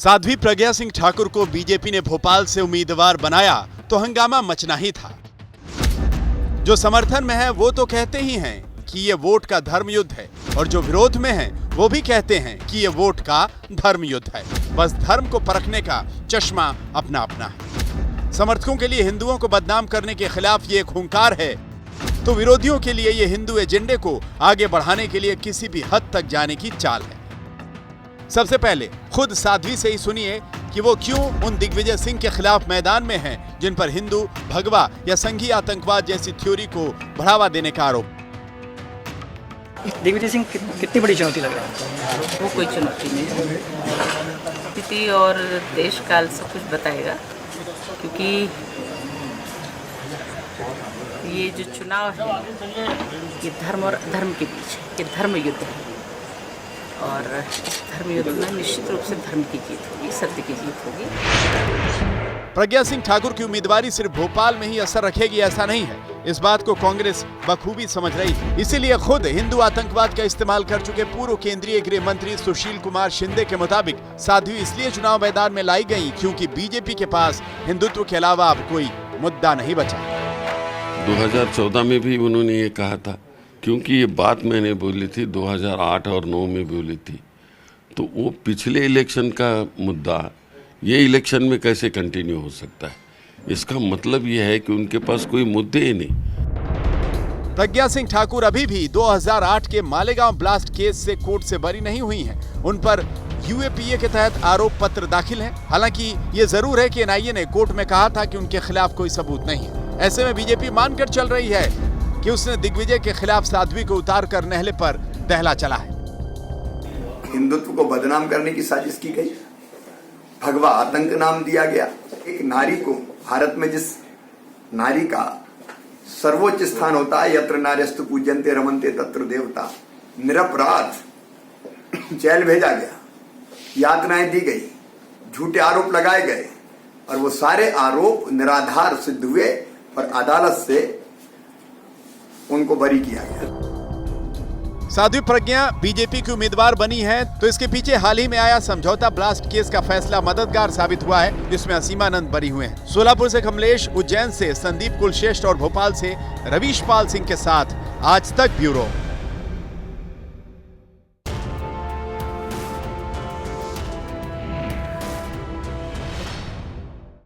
साध्वी प्रज्ञा सिंह ठाकुर को बीजेपी ने भोपाल से उम्मीदवार बनाया तो हंगामा मचना ही था। जो समर्थन में है वो तो कहते ही हैं कि ये वोट का धर्म युद्ध है, और जो विरोध में हैं वो भी कहते हैं कि ये वोट का धर्म युद्ध है। बस धर्म को परखने का चश्मा अपना अपना है। समर्थकों के लिए हिंदुओं को बदनाम करने के खिलाफ ये एक हुंकार है, तो विरोधियों के लिए ये हिंदू एजेंडे को आगे बढ़ाने के लिए किसी भी हद तक जाने की चाल है। सबसे पहले खुद साध्वी से ही सुनिए कि वो क्यों उन दिग्विजय सिंह के खिलाफ मैदान में हैं, जिन पर हिंदू भगवा या संघीय आतंकवाद जैसी थ्योरी को बढ़ावा देने का आरोप। दिग्विजय सिंह कितनी बड़ी चुनौती लग रहा है? वो कोई चुनौती नहीं है। स्थिति और देश काल सब कुछ बताएगा, क्योंकि ये जो चुनाव है ये धर्म और अधर्म के बीच ये धर्म युद्ध है, और इस धर्म युद्ध में निश्चित रूप से धर्म की जीत होगी, सत्य की जीत होगी। प्रज्ञा सिंह ठाकुर की उम्मीदवारी सिर्फ भोपाल में ही असर रखेगी ऐसा नहीं है, इस बात को कांग्रेस बखूबी समझ रही है। इसीलिए खुद हिंदू आतंकवाद का इस्तेमाल कर चुके पूर्व केंद्रीय गृह मंत्री सुशील कुमार शिंदे के मुताबिक साध्वी इसलिए चुनाव मैदान में लाई गई क्योंकि बीजेपी के पास हिंदुत्व के अलावा अब कोई मुद्दा नहीं बचा। 2014 में भी उन्होंने ये कहा था, क्योंकि ये बात मैंने बोली थी 2008 और 9 में बोली थी, तो वो पिछले इलेक्शन का मुद्दा ये इलेक्शन में कैसे कंटिन्यू हो सकता है? इसका मतलब ये है कि उनके पास कोई मुद्दे ही नहीं। प्रज्ञा सिंह ठाकुर अभी भी 2008 के मालेगांव ब्लास्ट केस से कोर्ट से बरी नहीं हुई हैं। उन पर यूएपीए के तहत आरोप पत्र दाखिल है। हालांकि ये जरूर है कि एनआईए ने कोर्ट में कहा था कि उनके खिलाफ कोई सबूत नहीं है। ऐसे में बीजेपी मानकर चल रही है कि उसने दिग्विजय के खिलाफ साध्वी को उतार कर नहले पर दहला चला है। हिंदुत्व को बदनाम करने की साजिश की गई, भगवा आतंक नाम दिया गया। एक नारी को भारत में जिस नारी का सर्वोच्च स्थान होता है, यत्र नार्यस्तु पूज्यन्ते रमन्ते तत्र देवता, निरपराध जेल भेजा गया, यातनाएं दी गई, झूठे आरोप लगाए गए, और वो सारे आरोप निराधार सिद्ध हुए और अदालत से उनको बरी किया गया। साध्वी प्रज्ञा बीजेपी की उम्मीदवार बनी है तो इसके पीछे हाल ही में आया समझौता ब्लास्ट केस का फैसला मददगार साबित हुआ है, जिसमें असीमानंद बरी हुए हैं। सोलापुर से कमलेश, उज्जैन से संदीप कुलश्रेष्ठ और भोपाल से रवीश पाल सिंह के साथ आज तक ब्यूरो।